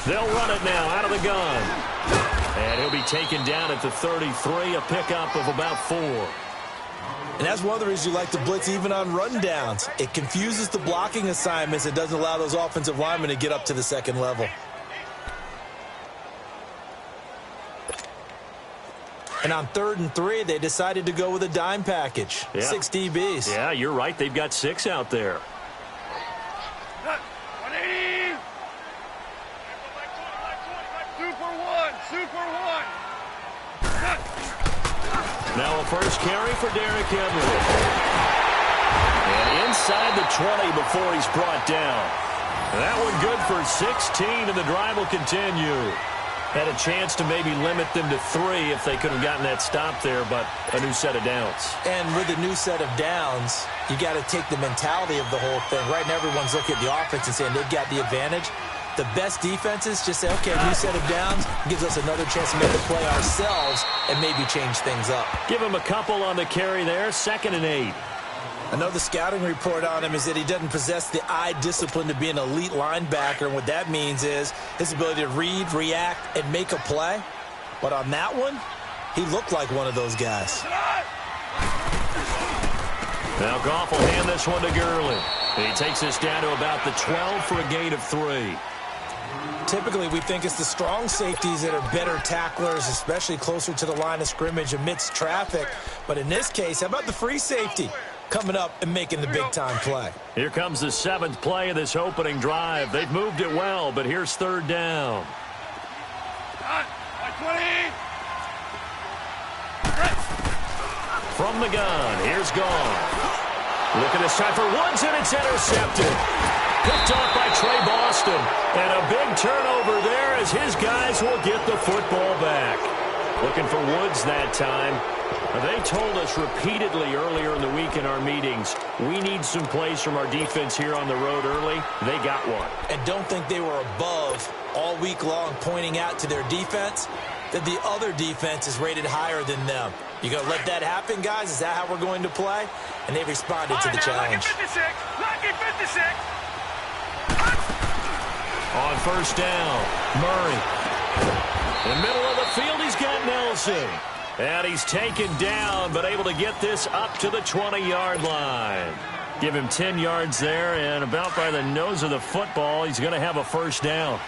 They'll run it now out of the gun. And he'll be taken down at the 33, a pickup of about 4. And that's one of the reasons you like to blitz even on rundowns. It confuses the blocking assignments. It doesn't allow those offensive linemen to get up to the second level. And on 3rd and 3, they decided to go with a dime package. Yeah. 6 DBs. Yeah, you're right. They've got 6 out there. Now a first carry for Derrick Henry. And inside the 20 before he's brought down. That one good for 16, and the drive will continue. Had a chance to maybe limit them to 3 if they could have gotten that stop there, but a new set of downs. And with a new set of downs, you got to take the mentality of the whole thing. Right now, everyone's looking at the offense and saying they've got the advantage. The best defenses just say, okay, new set of downs gives us another chance to make the play ourselves and maybe change things up. Give him a couple on the carry there, 2nd and 8. Another scouting report on him is that he doesn't possess the eye discipline to be an elite linebacker. And what that means is his ability to read, react, and make a play. But on that one, he looked like one of those guys. Now Goff will hand this one to Gurley. He takes this down to about the 12 for a gain of 3. Typically, we think it's the strong safeties that are better tacklers, especially closer to the line of scrimmage amidst traffic. But in this case, how about the free safety coming up and making the big-time play? Here comes the 7th play of this opening drive. They've moved it well, but here's 3rd down. From the gun, here's Gone. Looking this time for Woods, and it's intercepted. Picked off by Trey Boston. And a big turnover there as his guys will get the football back. Looking for Woods that time. They told us repeatedly earlier in the week in our meetings, we need some plays from our defense here on the road early. They got one. And don't think they were above all week long pointing out to their defense that the other defense is rated higher than them. You going to let that happen, guys? Is that how we're going to play? And they responded to the challenge. On 1st down, Murray. In the middle of the field, he's got Nelson. And he's taken down, but able to get this up to the 20-yard line. Give him 10 yards there, and about by the nose of the football, he's going to have a 1st down.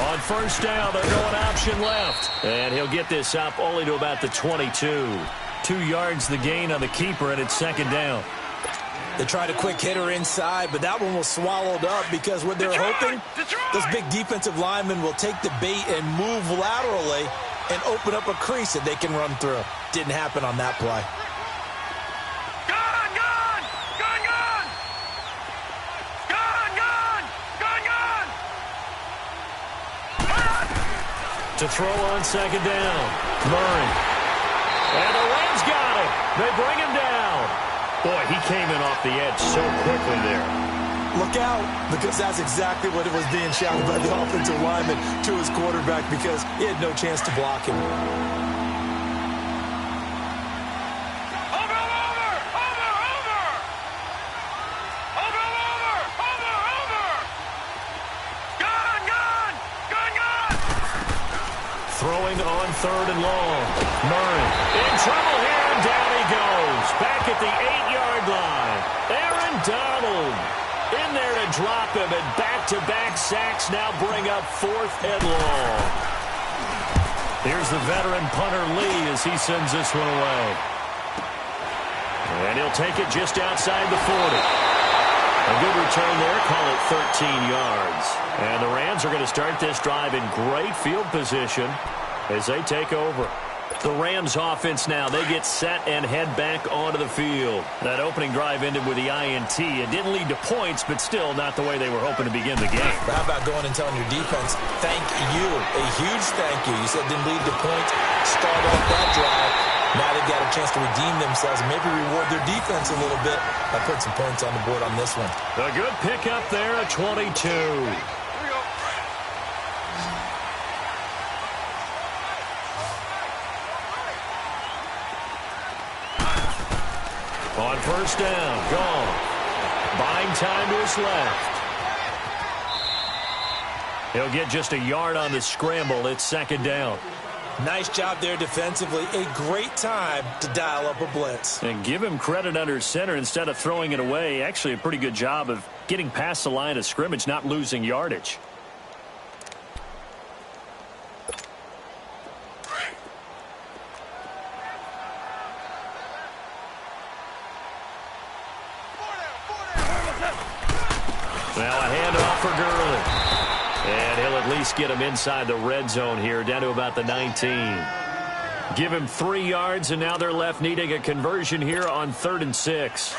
On 1st down, they're going option left. And he'll get this up only to about the 22. 2 yards the gain on the keeper, and it's 2nd down. They tried a quick hitter inside, but that one was swallowed up because what they're hoping, those big defensive linemen will take the bait and move laterally and open up a crease that they can run through. Didn't happen on that play. To throw on 2nd down, Murray. And the Rams got him. They bring him down. Boy, he came in off the edge so quickly there. Look out, because that's exactly what it was being shouted by the offensive lineman to his quarterback because he had no chance to block him. Throwing on 3rd and long. Murray in trouble here, and down he goes. Back at the 8-yard line. Aaron Donald in there to drop him, and back-to-back sacks now bring up 4th and long. Here's the veteran punter Lee as he sends this one away. And he'll take it just outside the 40. A good return there, call it 13 yards. And the Rams are going to start this drive in great field position as they take over. The Rams offense now, they get set and head back onto the field. That opening drive ended with the INT. It didn't lead to points, but still not the way they were hoping to begin the game. But how about going and telling your defense, thank you, a huge thank you. You said didn't lead to points, start off that drive. Now they've got a chance to redeem themselves and maybe reward their defense a little bit by putting some points on the board on this one. A good pickup there at 22. On first down, gone. Buying time to his left. He'll get just a yard on the scramble. It's second down. Nice job there defensively. A great time to dial up a blitz. And give him credit under center instead of throwing it away. Actually, a pretty good job of getting past the line of scrimmage, not losing yardage. Now a handoff for Gurley. And he'll at least get him inside the red zone here, down to about the 19. Give him 3 yards, and now they're left needing a conversion here on 3rd and 6.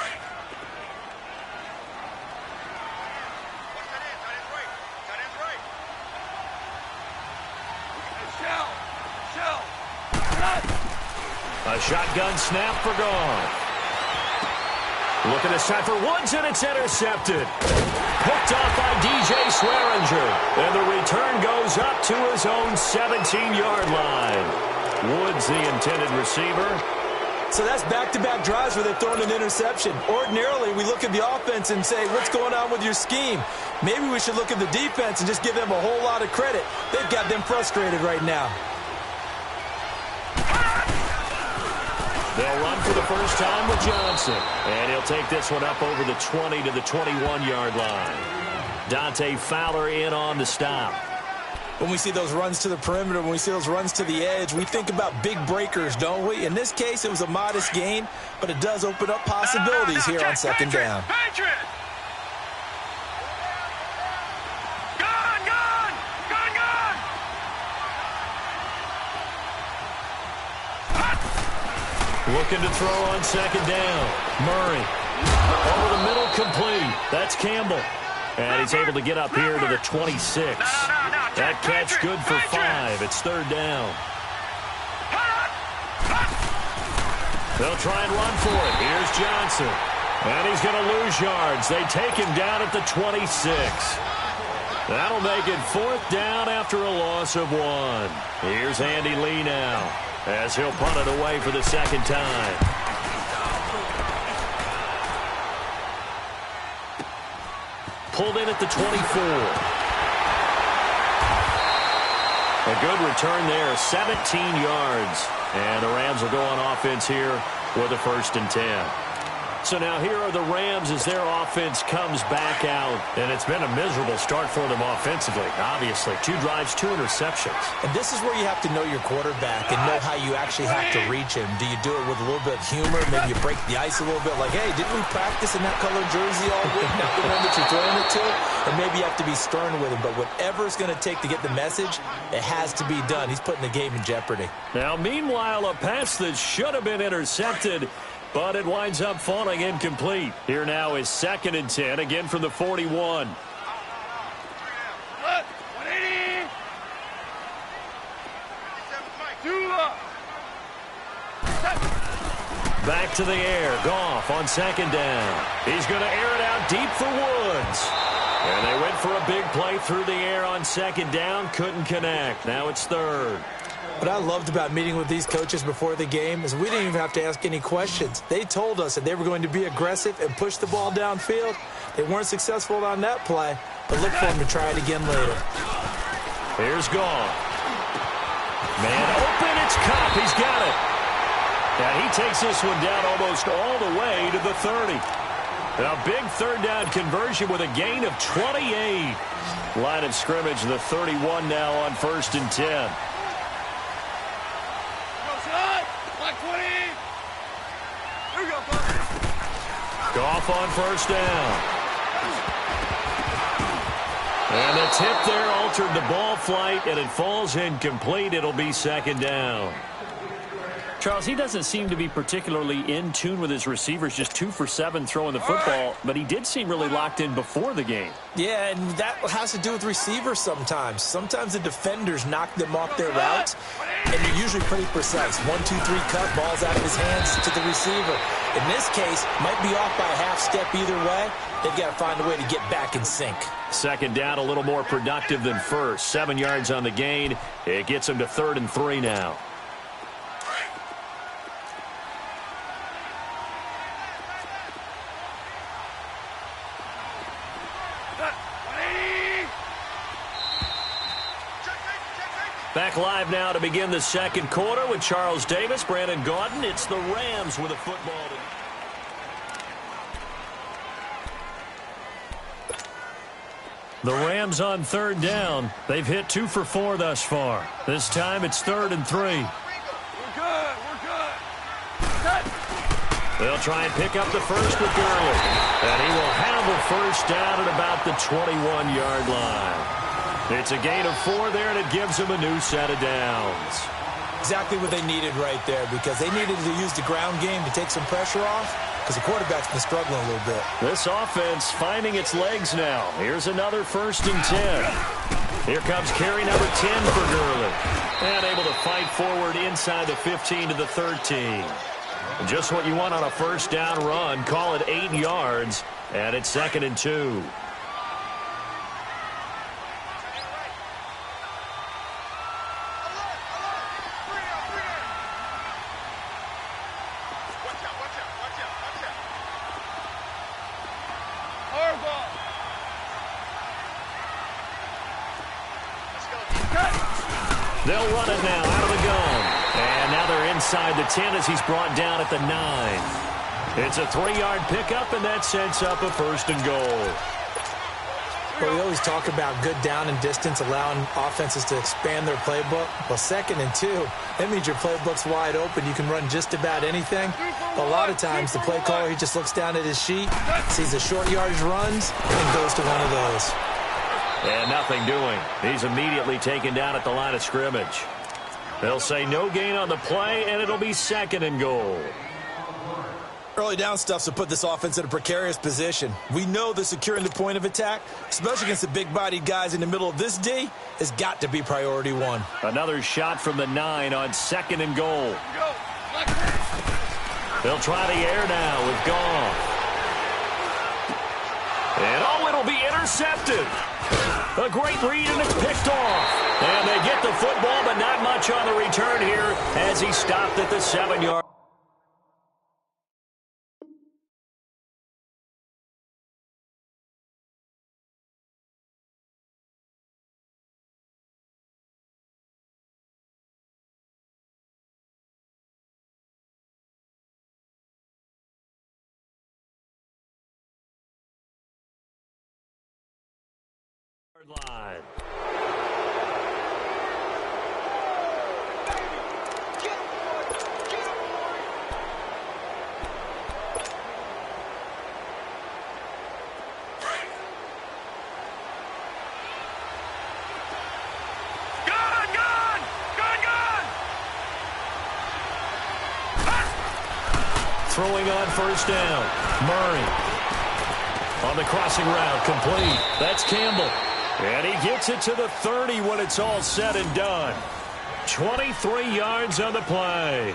A shotgun snap for Goff. Looking this time for Woods, and it's intercepted. Picked off by DJ Swearinger. And the return goes up to his own 17-yard line. Woods, the intended receiver. So that's back-to-back drives where they're throwing an interception. Ordinarily, we look at the offense and say, what's going on with your scheme? Maybe we should look at the defense and just give them a whole lot of credit. They've got them frustrated right now. They'll run for the first time with Johnson. And he'll take this one up over the 20 to the 21-yard line. Dante Fowler in on the stop. When we see those runs to the perimeter, when we see those runs to the edge, we think about big breakers, don't we? In this case, it was a modest gain, but it does open up possibilities here on second down. Looking to throw on second down. Murray. Over the middle, complete. That's Campbell. And he's able to get up here to the 26. That catch good for 5. It's 3rd down. They'll try and run for it. Here's Johnson. And he's going to lose yards. They take him down at the 26. That'll make it 4th down after a loss of 1. Here's Andy Lee now, as he'll punt it away for the second time. Pulled in at the 24. A good return there, 17 yards. And the Rams will go on offense here with a 1st and 10. So now here are the Rams as their offense comes back out. And it's been a miserable start for them offensively, obviously. 2 drives, 2 interceptions. And this is where you have to know your quarterback and know how you actually have to reach him. Do you do it with a little bit of humor? Maybe you break the ice a little bit like, hey, didn't we practice in that color jersey all week? Not the one that you're throwing it to? Or maybe you have to be stern with him. But whatever it's going to take to get the message, it has to be done. He's putting the game in jeopardy. Now, meanwhile, a pass that should have been intercepted, but it winds up falling incomplete. Here now is 2nd and 10, again from the 41. Back to the air. Goff on 2nd down. He's going to air it out deep for Woods. And they went for a big play through the air on 2nd down. Couldn't connect. Now it's 3rd. What I loved about meeting with these coaches before the game is we didn't even have to ask any questions. They told us that they were going to be aggressive and push the ball downfield. They weren't successful on that play, but look for them to try it again later. Here's Goff. Man open, it's Kupp. He's got it. And he takes this one down almost all the way to the 30. A big 3rd down conversion with a gain of 28. Line of scrimmage, the 31 now on 1st and 10. Goff on 1st down. And the tip there altered the ball flight, and it falls incomplete. It'll be 2nd down. Charles, he doesn't seem to be particularly in tune with his receivers, just 2 for 7 throwing the football, but he did seem really locked in before the game. Yeah, and that has to do with receivers sometimes. Sometimes the defenders knock them off their routes, and they're usually pretty precise. 1, 2, 3 cut, ball's out of his hands to the receiver. In this case, might be off by a half step either way. They've got to find a way to get back in sync. 2nd down, a little more productive than 1st. 7 yards on the gain. It gets him to 3rd and 3 now. Back live now to begin the second quarter with Charles Davis, Brandon Gaudin. It's the Rams with a football. The Rams on third down. They've hit 2 for 4 thus far. This time it's 3rd and 3. We're good. They'll try and pick up the first with Gurley. And he will handle first down at about the 21-yard line. It's a gain of 4 there, and it gives them a new set of downs. Exactly what they needed right there, because they needed to use the ground game to take some pressure off, because the quarterback's been struggling a little bit. This offense finding its legs now. Here's another 1st and 10. Here comes carry number 10 for Gurley. And able to fight forward inside the 15 to the 13. And just what you want on a first down run. Call it 8 yards, and it's 2nd and 2. They'll run it now out of the gun. And now they're inside the 10 as he's brought down at the 9. It's a 3-yard pickup, and that sets up a 1st and goal. Well, we always talk about good down and distance, allowing offenses to expand their playbook. Well, 2nd and 2, that means your playbook's wide open. You can run just about anything. But a lot of times, the play caller, he just looks down at his sheet, sees the short yardage runs, and goes to one of those. And nothing doing. He's immediately taken down at the line of scrimmage. They'll say no gain on the play, and it'll be 2nd and goal. Early down stuff's to put this offense in a precarious position. We know that securing the point of attack, especially against the big-bodied guys in the middle of this D, has got to be priority 1. Another shot from the 9 on 2nd and goal. They'll try the air now with Goff. And it'll be intercepted. A great read, and it's picked off. And they get the football, but not much on the return here as he stopped at the 7-yard. Line. Throwing on first down. Murray. On the crossing route, complete. That's Campbell. And he gets it to the 30 when it's all said and done. 23 yards on the play.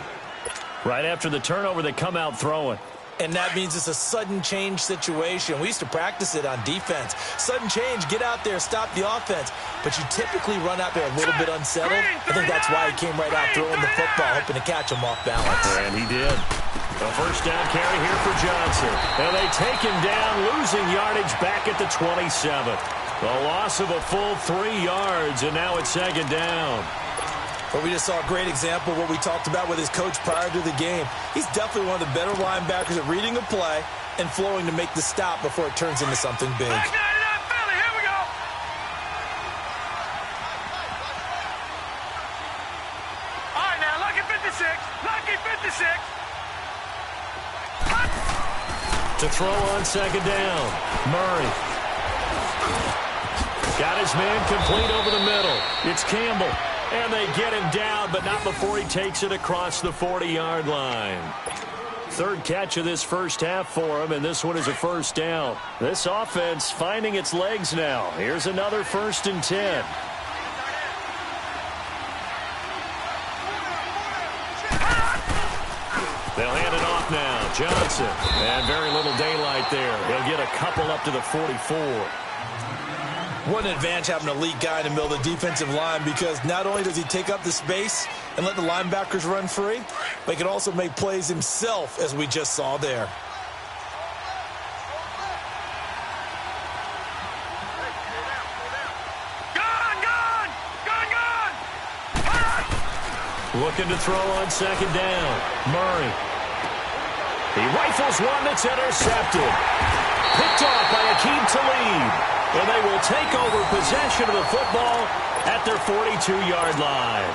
Right after the turnover, they come out throwing. And that means it's a sudden change situation. We used to practice it on defense. Sudden change, get out there, stop the offense. But you typically run out there a little bit unsettled. I think that's why he came right out throwing the football, hoping to catch him off balance. And he did. A first down carry here for Johnson. And they take him down, losing yardage back at the 27. The loss of a full 3 yards, and now it's 2nd down. But we just saw a great example of what we talked about with his coach prior to the game. He's definitely one of the better linebackers at reading a play and flowing to make the stop before it turns into something big. Here we go. All right, now, lucky 56. Lucky 56. To throw on 2nd down. Murray. Got his man complete over the middle. It's Campbell. And they get him down, but not before he takes it across the 40-yard line. 3rd catch of this first half for him, and this one is a first down. This offense finding its legs now. Here's another 1st and 10. They'll hand it off now. Johnson. And very little daylight there. He'll get a couple up to the 44. What an advantage having an elite guy in the middle of the defensive line, because not only does he take up the space and let the linebackers run free, but he can also make plays himself, as we just saw there. Looking to throw on second down. Murray. He rifles one that's intercepted. Picked off by RIQ-KING-COBRA. And they will take over possession of the football at their 42-yard line.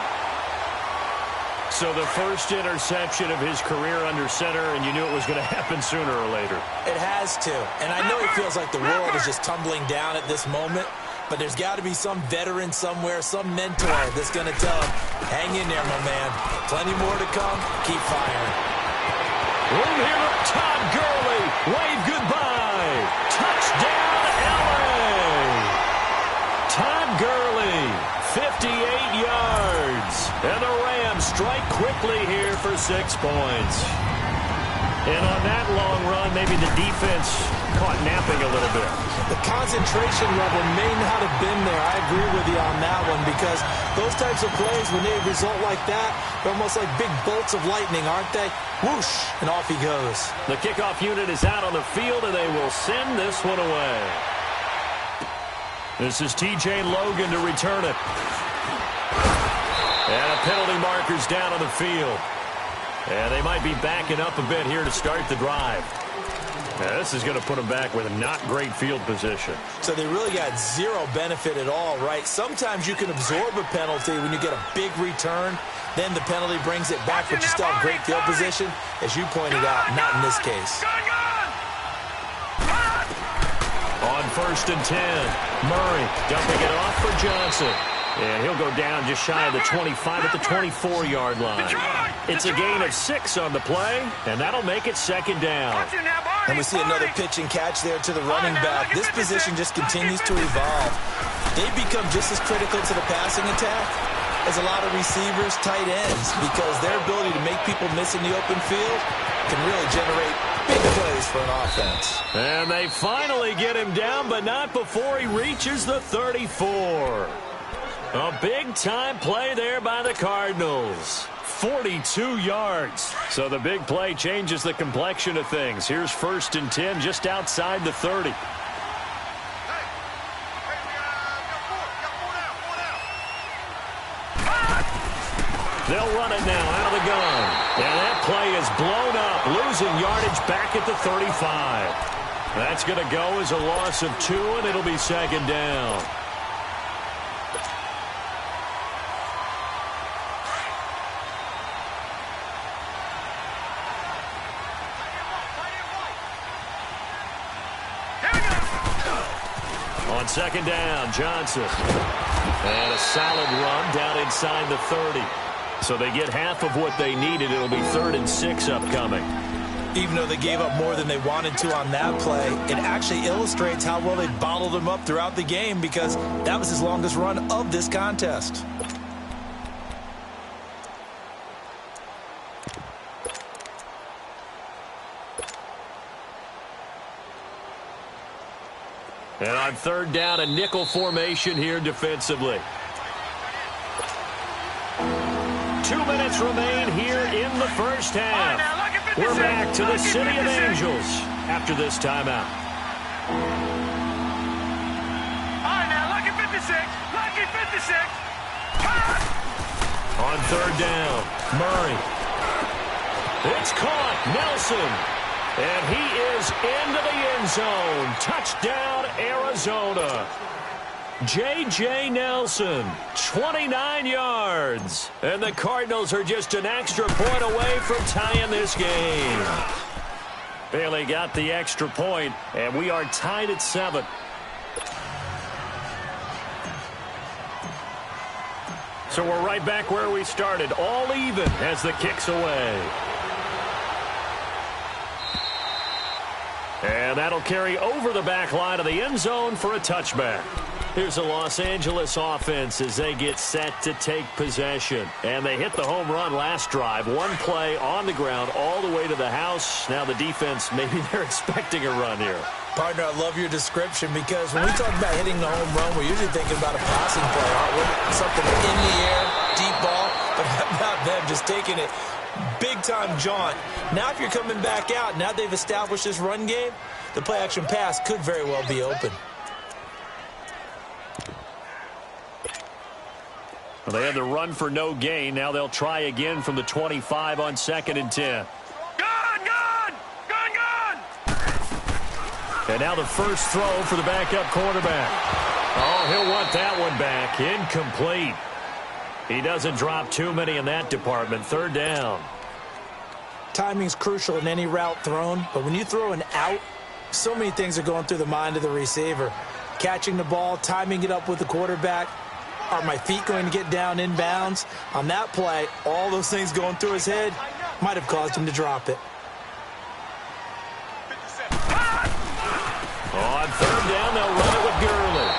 So the first interception of his career under center, and you knew it was going to happen sooner or later. It has to. And I know it feels like the world is just tumbling down at this moment, but there's got to be some veteran somewhere, some mentor that's going to tell him, hang in there, my man. Plenty more to come. Keep firing. Room here, Todd Gurley. Wave goodbye. Touchdown, LA. Todd Gurley, 58 yards. And the Rams strike quickly here for 6 points. And on that long run, maybe the defense caught napping a little bit. The concentration level may not have been there. I agree with you on that one, because those types of plays, when they result like that, they're almost like big bolts of lightning, aren't they? Whoosh, and off he goes. The kickoff unit is out on the field, and they will send this one away. This is TJ Logan to return it. And a penalty marker's down on the field. And they might be backing up a bit here to start the drive. Now, this is going to put them back with a not great field position. So they really got zero benefit at all, right? Sometimes you can absorb a penalty when you get a big return. Then the penalty brings it back, but you still have great field position. As you pointed out, not in this case. On 1st and 10, Murray dumping it off for Johnson. And he'll go down just shy of the 25 at the 24-yard line. It's a gain of 6 on the play, and that'll make it 2nd down. And we see another pitch and catch there to the running back. This position just continues to evolve. They become just as critical to the passing attack as a lot of receivers, tight ends, because their ability to make people miss in the open field can really generate big plays for an offense. And they finally get him down, but not before he reaches the 34. A big-time play there by the Cardinals. 42 yards. So the big play changes the complexion of things. Here's 1st and 10 just outside the 30. They'll run it now out of the gun. And that play is blown up, losing yardage back at the 35. That's going to go as a loss of 2, and it'll be 2nd down. On 2nd down, Johnson. And a solid run down inside the 30. So they get half of what they needed. It'll be 3rd and 6 upcoming. Even though they gave up more than they wanted to on that play, it actually illustrates how well they bottled them up throughout the game, because that was his longest run of this contest. And on 3rd down, a nickel formation here defensively. 2 minutes remain here in the first half. We're back to the City of Angels after this timeout. All right, now, lucky 56. Lucky 56. On 3rd down, Murray. It's caught. Nelson. And he is into the end zone. Touchdown, Arizona. J.J. Nelson, 29 yards. And the Cardinals are just an extra point away from tying this game. Bailey got the extra point, and we are tied at 7. So we're right back where we started, all even as the kick's away. And that'll carry over the back line of the end zone for a touchback. Here's the Los Angeles offense as they get set to take possession. And they hit the home run last drive. One play on the ground all the way to the house. Now the defense, maybe they're expecting a run here. Partner, I love your description, because when we talk about hitting the home run, we're usually thinking about a passing play, aren't we? Something in the air, deep ball. But how about them just taking it big-time jaunt? Now if you're coming back out, now they've established this run game, the play-action pass could very well be open. Well, they had the run for no gain. Now they'll try again from the 25 on 2nd and 10. And now the first throw for the backup quarterback. Oh, he'll want that one back. Incomplete. He doesn't drop too many in that department. 3rd down. Timing's crucial in any route thrown, but when you throw an out, so many things are going through the mind of the receiver. Catching the ball, timing it up with the quarterback. Are my feet going to get down inbounds? On that play, all those things going through his head might have caused him to drop it. On 3rd down, they'll run it with Gurley.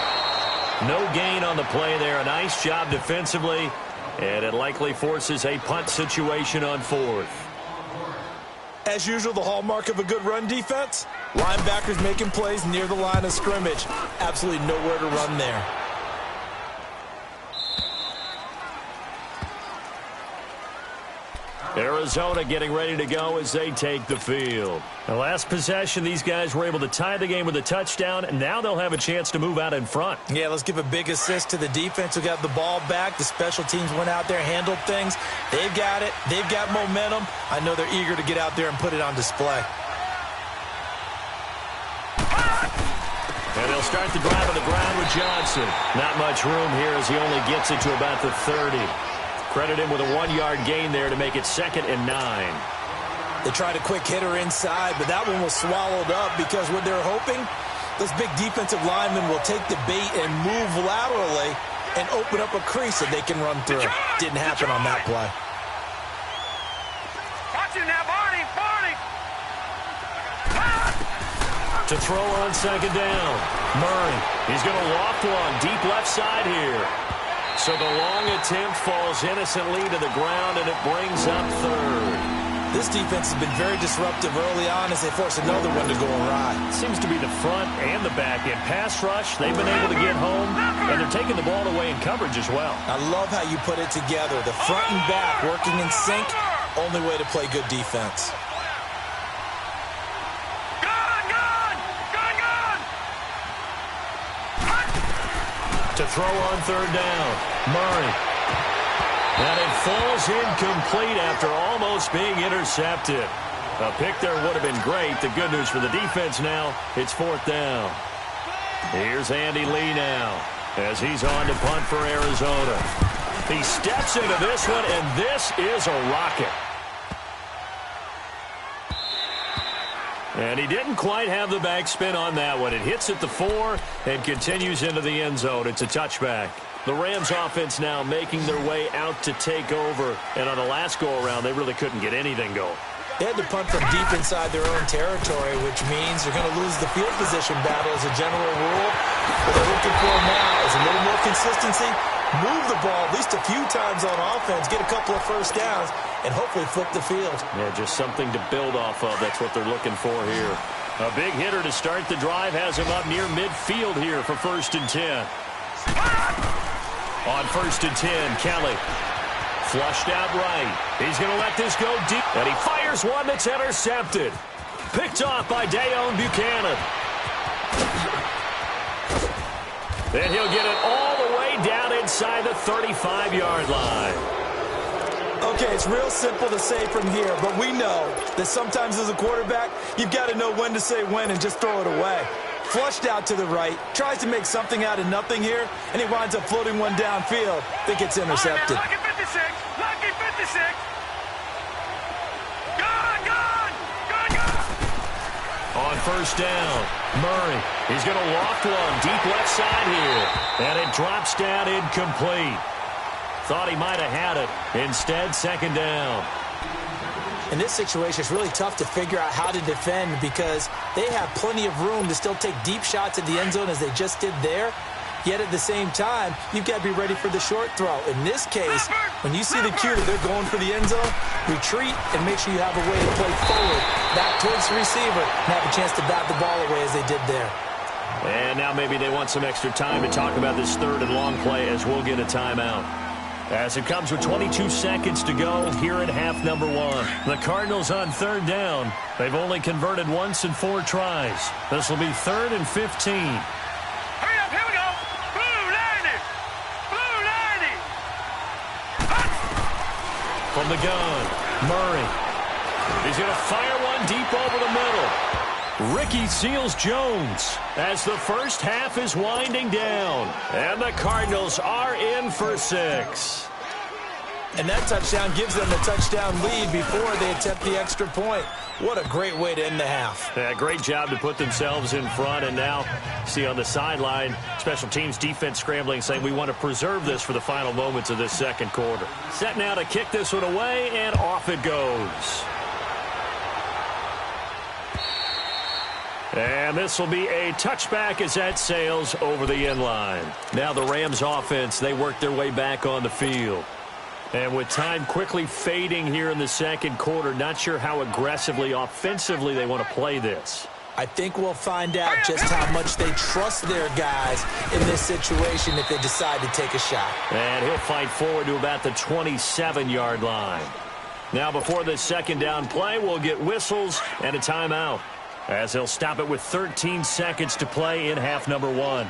No gain on the play there. A nice job defensively, and it likely forces a punt situation on 4th. As usual, the hallmark of a good run defense, linebackers making plays near the line of scrimmage. Absolutely nowhere to run there. Arizona getting ready to go as they take the field. The last possession, these guys were able to tie the game with a touchdown, and now they'll have a chance to move out in front. Yeah, let's give a big assist to the defense who got the ball back. The special teams went out there, handled things. They've got it. They've got momentum. I know they're eager to get out there and put it on display. And they'll start the drive on the ground with Johnson. Not much room here as he only gets it to about the 30. Credit him with a 1-yard gain there to make it 2nd and 9. They tried a quick hitter inside, but that one was swallowed up because what they're hoping, those big defensive linemen will take the bait and move laterally and open up a crease that they can run through. Didn't happen on that play. Watch it now, Barney, Barney. To throw on 2nd down. Murray. He's going to loft one deep left side here. So the long attempt falls innocently to the ground, and it brings up 3rd. This defense has been very disruptive early on as they force another one to go awry. Seems to be the front and the back end. Pass rush, they've been able to get home, and they're taking the ball away in coverage as well. I love how you put it together. The front and back working in sync, only way to play good defense. To throw on 3rd down. Murray. And it falls incomplete after almost being intercepted. A pick there would have been great. The good news for the defense now, it's 4th down. Here's Andy Lee now as he's on to punt for Arizona. He steps into this one, and this is a rocket. And he didn't quite have the backspin on that one. It hits at the 4 and continues into the end zone. It's a touchback. The Rams offense now making their way out to take over. And on the last go-around, they really couldn't get anything going. They had to punt from deep inside their own territory, which means they're going to lose the field position battle as a general rule. What they're looking for now is a little more consistency, move the ball at least a few times on offense, get a couple of first downs, and hopefully flip the field. Yeah, just something to build off of. That's what they're looking for here. A big hitter to start the drive has him up near midfield here for 1st and 10. On 1st and 10, Kelly. Flushed out right. He's going to let this go deep. And he fires one that's intercepted. Picked off by Dayon Buchanan. Then he'll get it all the way down inside the 35-yard line. Okay, it's real simple to say from here, but we know that sometimes as a quarterback, you've got to know when to say when and just throw it away. Flushed out to the right, tries to make something out of nothing here, and he winds up floating one downfield. Think it's intercepted. Lucky 56, lucky 56. Gone. On 1st down, Murray. He's going to loft one deep left side here. And it drops down incomplete. Thought he might have had it. Instead, 2nd down. In this situation, it's really tough to figure out how to defend because they have plenty of room to still take deep shots at the end zone as they just did there. Yet at the same time, you've got to be ready for the short throw. In this case, when you see the cue that they're going for the end zone, retreat and make sure you have a way to play forward, back towards the receiver, and have a chance to bat the ball away as they did there. And now maybe they want some extra time to talk about this 3rd and long play as we'll get a timeout. As it comes with 22 seconds to go here in half number 1. The Cardinals on 3rd down. They've only converted once in 4 tries. This will be 3rd and 15. Hurry up, here we go. Blue 90. the gun. Murray. He's going to fire one deep over the middle. Ricky seals Jones as the first half is winding down. And the Cardinals are in for 6. And that touchdown gives them a touchdown lead before they attempt the extra point. What a great way to end the half. Yeah, great job to put themselves in front. And now, see on the sideline, special teams defense scrambling, saying we want to preserve this for the final moments of this second quarter. Set now to kick this one away, and off it goes. And this will be a touchback as that sails over the end line. Now the Rams offense, they work their way back on the field. And with time quickly fading here in the second quarter, not sure how aggressively, offensively they want to play this. I think we'll find out just how much they trust their guys in this situation if they decide to take a shot. And he'll fight forward to about the 27-yard line. Now before this second down play, we'll get whistles and a timeout, as they'll stop it with 13 seconds to play in half number 1.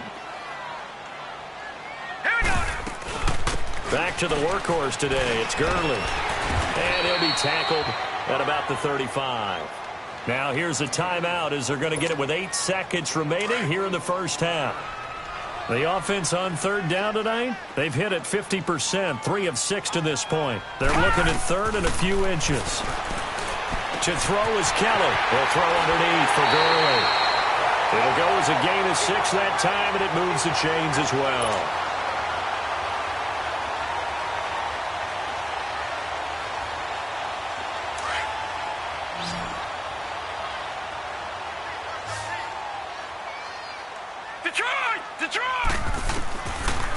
Back to the workhorse today. It's Gurley. And he'll be tackled at about the 35. Now here's a timeout as they're going to get it with 8 seconds remaining here in the first half. The offense on third down tonight, they've hit it 50%, 3 of 6 to this point. They're looking at third and a few inches. To throw is Kelly. He'll throw underneath for Gurley. It'll go as a gain of 6 that time, and it moves the chains as well.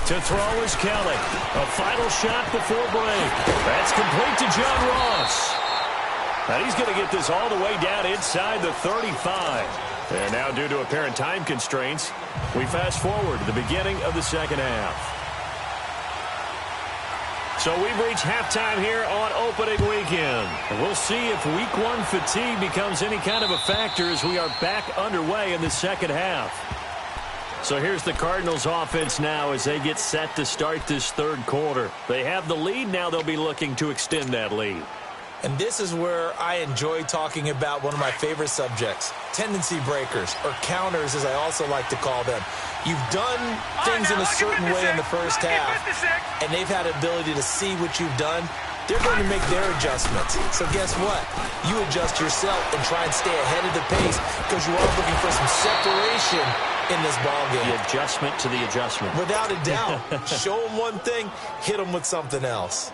To throw is Kelly. A final shot before break. That's complete to John Ross. And he's going to get this all the way down inside the 35. And now, due to apparent time constraints, we fast forward to the beginning of the second half. So we've reached halftime here on opening weekend. And we'll see if week 1 fatigue becomes any kind of a factor as we are back underway in the second half. So here's the Cardinals offense now as they get set to start this third quarter. They have the lead. Now they'll be looking to extend that lead. And this is where I enjoy talking about one of my favorite subjects, tendency breakers, or counters as I also like to call them. You've done things in a certain way in the first half, and they've had the ability to see what you've done. They're going to make their adjustments. So guess what? You adjust yourself and try and stay ahead of the pace because you are looking for some separation in this ballgame. The adjustment to the adjustment. Without a doubt. Show them one thing, hit them with something else.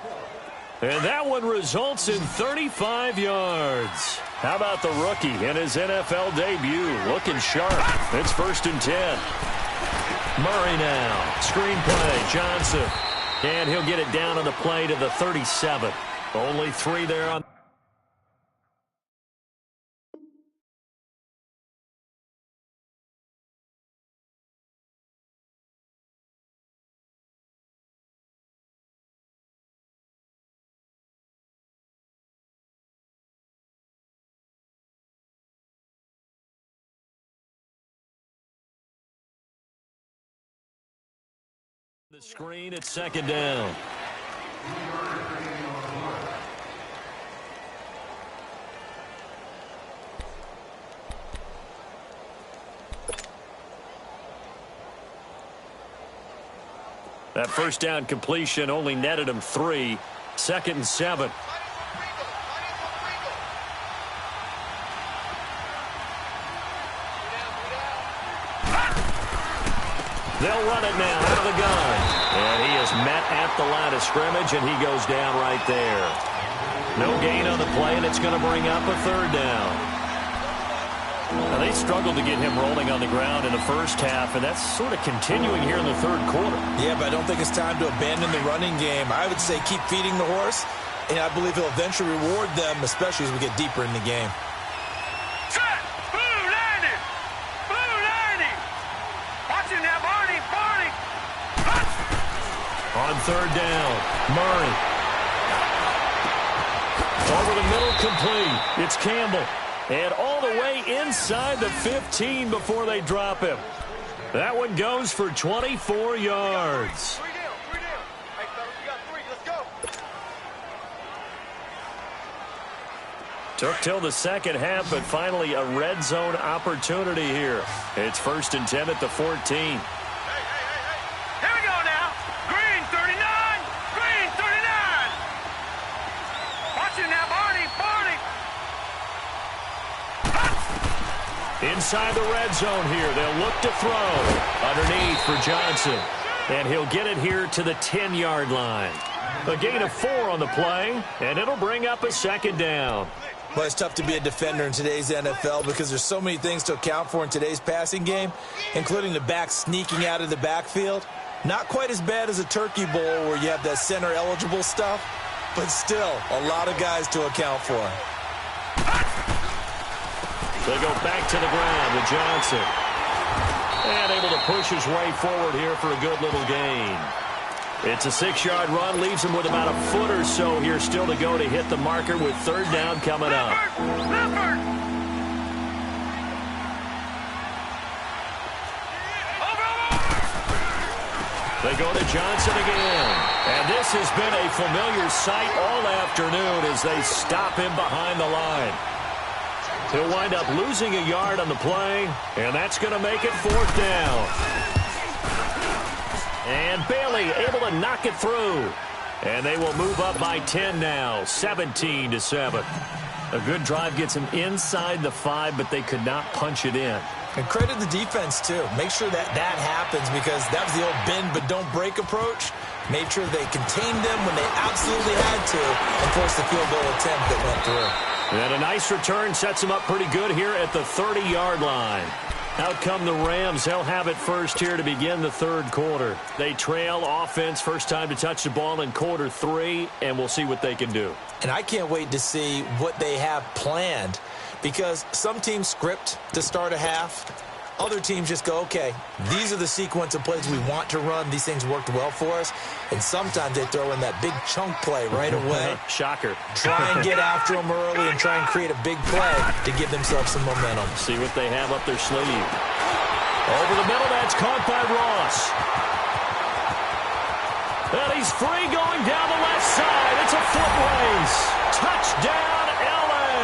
And that one results in 35 yards. How about the rookie in his NFL debut? Looking sharp. It's 1st and 10. Murray now. Screenplay. Johnson. And he'll get it down on the play to the 37. Only 3 there on. The screen at second down. That first down completion only netted him 3. 2nd and 7. They'll run it now out of the gun. And he is met at the line of scrimmage, and he goes down right there. No gain on the play, and it's going to bring up a 3rd down. Now, they struggled to get him rolling on the ground in the first half, and that's sort of continuing here in the third quarter. Yeah, but I don't think it's time to abandon the running game. I would say keep feeding the horse, and I believe he'll eventually reward them, especially as we get deeper in the game. On 3rd down, Murray. Over the middle, complete. It's Campbell. And all the way inside the 15 before they drop him. That one goes for 24 yards. Took till the second half, but finally a red zone opportunity here. It's 1st and 10 at the 14. Here we go now. Green 39. Green 39. Watch it now, Barney. Inside the red zone here. They'll look to throw. Underneath for Johnson. And he'll get it here to the 10-yard line. A gain of 4 on the play, and it'll bring up a 2nd down. Well, it's tough to be a defender in today's NFL because there's so many things to account for in today's passing game, including the back sneaking out of the backfield. Not quite as bad as a turkey bowl where you have that center-eligible stuff, but still a lot of guys to account for. They go back to the ground to Johnson. And able to push his way forward here for a good little gain. It's a 6-yard run, leaves him with about a foot or so here still to go to hit the marker with 3rd down coming up. They go to Johnson again. And this has been a familiar sight all afternoon as they stop him behind the line. He'll wind up losing a yard on the play, and that's going to make it 4th down. And Bailey able to knock it through. And they will move up by 10 now, 17-7. A good drive gets them inside the 5, but they could not punch it in. And credit the defense, too. Make sure that happens because that was the old bend but don't break approach. Made sure they contained them when they absolutely had to and forced the field goal attempt that went through. And a nice return sets them up pretty good here at the 30-yard line. Out come the Rams. They'll have it first here to begin the 3rd quarter. They trail offense, first time to touch the ball in quarter 3, and we'll see what they can do. And I can't wait to see what they have planned because some teams script to start a half. Other teams just go, okay, these are the sequence of plays we want to run. These things worked well for us. And sometimes they throw in that big chunk play right away. Shocker. Try and get after them early and try and create a big play to give themselves some momentum. See what they have up their sleeve. Over the middle, that's caught by Ross. And he's free going down the left side. It's a foot race. Touchdown, L.A.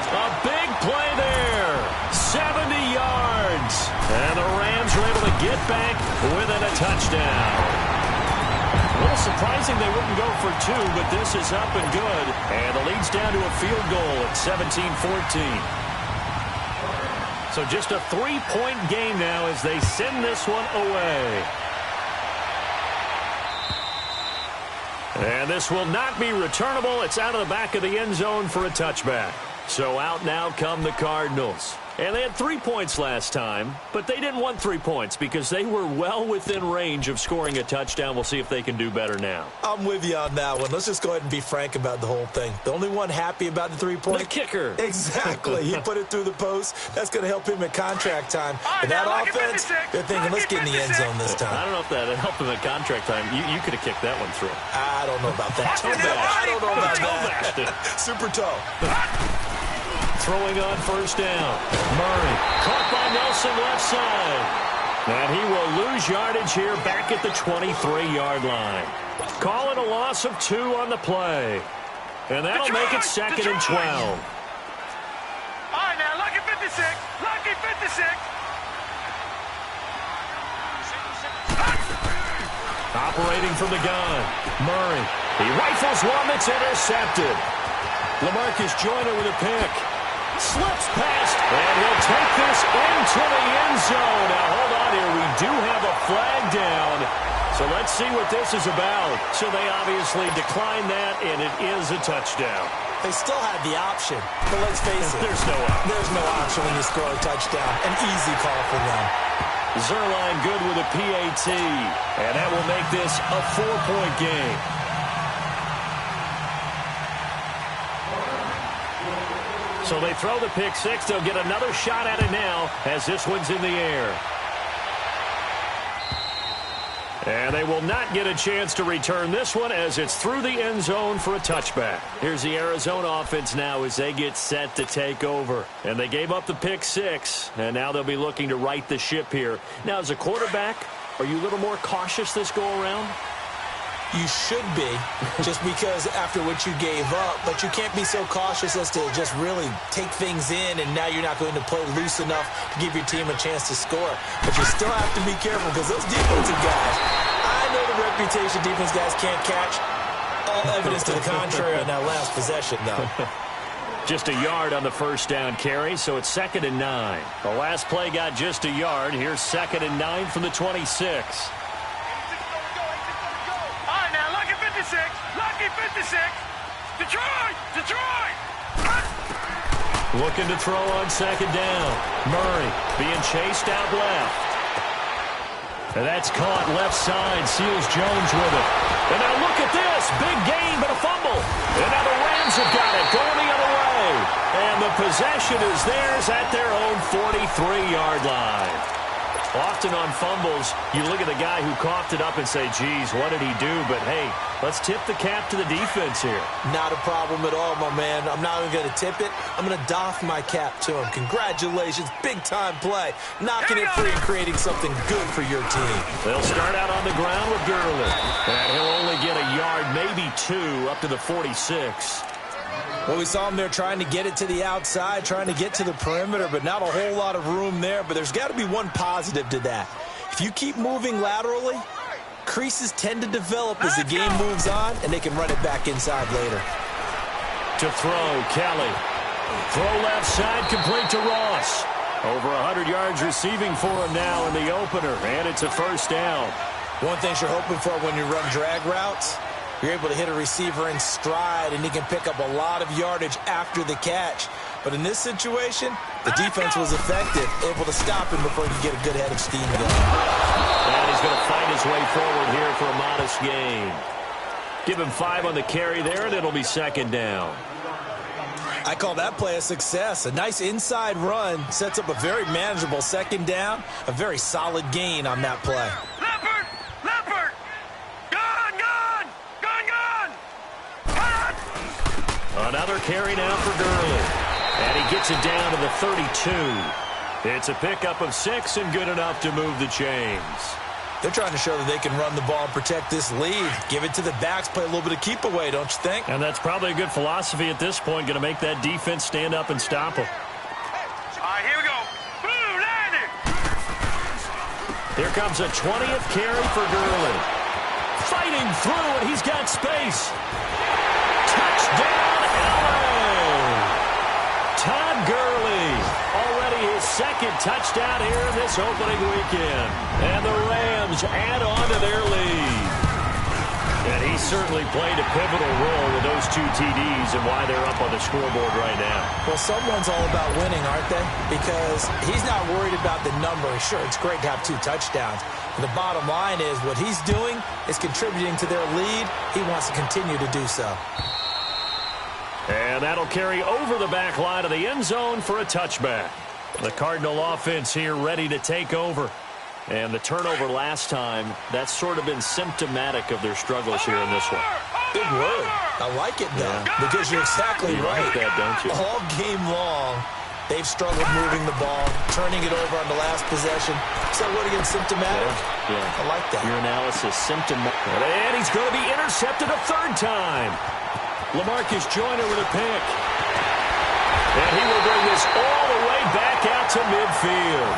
A big play there. 70 yards. And the Rams are able to get back within a touchdown. A little surprising they wouldn't go for 2, but this is up and good. And the lead's down to a field goal at 17-14. So just a 3-point game now as they send this one away. And this will not be returnable. It's out of the back of the end zone for a touchback. So out now come the Cardinals. And they had 3 points last time, but they didn't want 3 points because they were well within range of scoring a touchdown. We'll see if they can do better now. I'm with you on that one. Let's just go ahead and be frank about the whole thing. The only one happy about the 3-point? The kicker. Exactly. He put it through the post. That's going to help him at contract time. And that offense, they're thinking, let's get in the end zone this time. I don't know if that helped him at contract time. You could have kicked that one through. I don't know about that. I don't know about that. Super toe. Throwing on first down. Murray caught by Nelson left side. And he will lose yardage here back at the 23-yard line. Call it a loss of 2 on the play. And that'll make it 2nd and 12. All right, now, lucky 56. Lucky 56. Operating from the gun. Murray. He rifles one that's intercepted. LaMarcus Joyner with a pick. Slips past, and he'll take this into the end zone. Now, hold on here. We do have a flag down. So let's see what this is about. So they obviously declined that, and it is a touchdown. They still had the option, but let's face it. There's no option. There's no option when you score a touchdown. An easy call for them. Zerline good with a PAT, and that will make this a 4-point game. So they throw the pick 6. They'll get another shot at it now as this one's in the air. And they will not get a chance to return this one as it's through the end zone for a touchback. Here's the Arizona offense now as they get set to take over. And they gave up the pick 6, and now they'll be looking to right the ship here. Now, as a quarterback, are you a little more cautious this go-around? You should be, just because after what you gave up, but you can't be so cautious as to just really take things in, and now you're not going to play loose enough to give your team a chance to score. But you still have to be careful because those defensive guys, I know the reputation defense guys can't catch. All evidence to the contrary on that last possession, though. Just a yard on the first down carry, so it's 2nd and 9. The last play got just a yard. Here's 2nd and 9 from the 26. Lucky 56. Detroit! Detroit! Looking to throw on 2nd down. Murray being chased out left. And that's caught left side. Seals Jones with it. And now look at this. Big gain, but a fumble. And now the Rams have got it. Going the other way. And the possession is theirs at their own 43-yard line. Often on fumbles, you look at the guy who coughed it up and say, geez, what did he do? But, hey, let's tip the cap to the defense here. Not a problem at all, my man. I'm not even going to tip it. I'm going to doff my cap to him. Congratulations. Big-time play. Knocking it free and creating something good for your team. They'll start out on the ground with Gurley. And he'll only get a yard, maybe 2, up to the 46. Well, we saw him there trying to get it to the outside, trying to get to the perimeter, but not a whole lot of room there. But there's got to be one positive to that. If you keep moving laterally, creases tend to develop as the game moves on, and they can run it back inside later. To throw, Kelly. Throw left side, complete to Ross. Over 100 yards receiving for him now in the opener, and it's a first down. One thing you're hoping for when you run drag routes, you're able to hit a receiver in stride, and he can pick up a lot of yardage after the catch. But in this situation, the defense was effective, able to stop him before he could get a good head of steam going. And he's going to fight his way forward here for a modest gain. Give him 5 on the carry there, and it'll be 2nd down. I call that play a success. A nice inside run sets up a very manageable 2nd down, a very solid gain on that play. Leopard! Leopard! Gone! Gone! Gone! Gone! Another carry now for Gurley. And he gets it down to the 32. It's a pickup of 6 and good enough to move the chains. They're trying to show that they can run the ball and protect this lead. Give it to the backs, play a little bit of keep away, don't you think? And that's probably a good philosophy at this point, going to make that defense stand up and stop them. All right, here we go. Boom, landed. Here comes a 20th carry for Gurley. Fighting through, and he's got space. Touchdown, LA! Todd Gurley, already his 2nd touchdown here in this opening weekend. And the Rams add on to their lead. And he certainly played a pivotal role with those 2 TDs and why they're up on the scoreboard right now. Well, someone's all about winning, aren't they? Because he's not worried about the number. Sure, it's great to have 2 touchdowns. But the bottom line is what he's doing is contributing to their lead. He wants to continue to do so. And that'll carry over the back line of the end zone for a touchback. The Cardinal offense here ready to take over. And the turnover last time, that's sort of been symptomatic of their struggles here in this one. Big word. I like it, though, because you're exactly right. Like that, don't you? All game long, they've struggled moving the ball, turning it over on the last possession. So what again, symptomatic? Yeah. I like that. Your analysis, symptomatic. And he's going to be intercepted a 3rd time. LaMarcus Joyner with a pick. And he will bring this all the way back out to midfield.